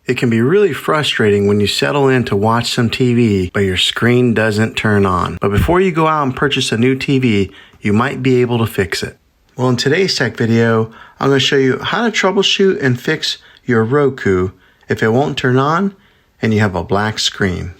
It can be really frustrating when you settle in to watch some TV, but your screen doesn't turn on. But before you go out and purchase a new TV, you might be able to fix it. Well, in today's tech video, I'm going to show you how to troubleshoot and fix your Roku if it won't turn on and you have a black screen.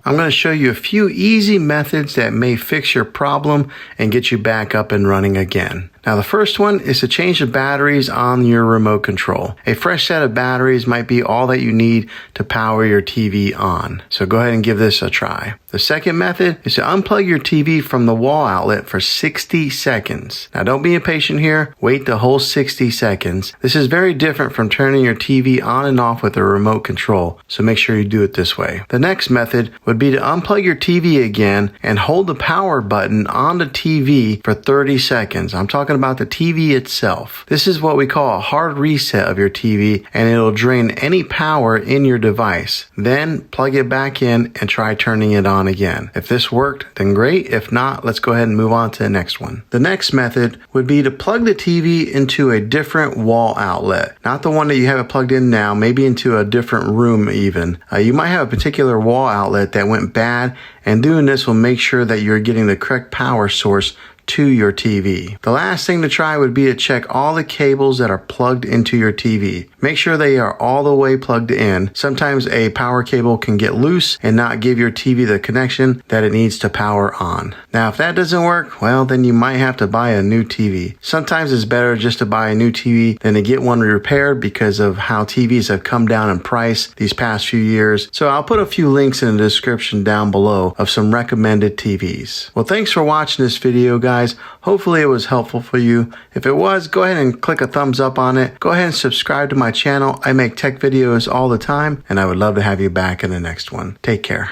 I'm going to show you a few easy methods that may fix your problem and get you back up and running again. Now, the first one is to change the batteries on your remote control. A fresh set of batteries might be all that you need to power your TV on. So go ahead and give this a try. The second method is to unplug your TV from the wall outlet for 60 seconds. Now, don't be impatient here. Wait the whole 60 seconds. This is very different from turning your TV on and off with a remote control, so make sure you do it this way. The next method would be to unplug your TV again and hold the power button on the TV for 30 seconds. I'm talking about the TV itself. This is what we call a hard reset of your TV, and it'll drain any power in your device. Then plug it back in and try turning it on again. If this worked, then great. If not, let's go ahead and move on to the next one. The next method would be to plug the TV into a different wall outlet. Not the one that you have it plugged in now, maybe into a different room even. You might have a particular wall outlet that went bad, and doing this will make sure that you're getting the correct power source to your TV. The last thing to try would be to check all the cables that are plugged into your TV. Make sure they are all the way plugged in. Sometimes a power cable can get loose and not give your TV the connection that it needs to power on. Now, if that doesn't work, well, then you might have to buy a new TV. Sometimes it's better just to buy a new TV than to get one repaired because of how TVs have come down in price these past few years. So I'll put a few links in the description down below of some recommended TVs. Well, thanks for watching this video, guys. Hopefully it was helpful for you. If it was, go ahead and click a thumbs up on it. Go ahead and subscribe to my channel. I make tech videos all the time, and I would love to have you back in the next one. Take care.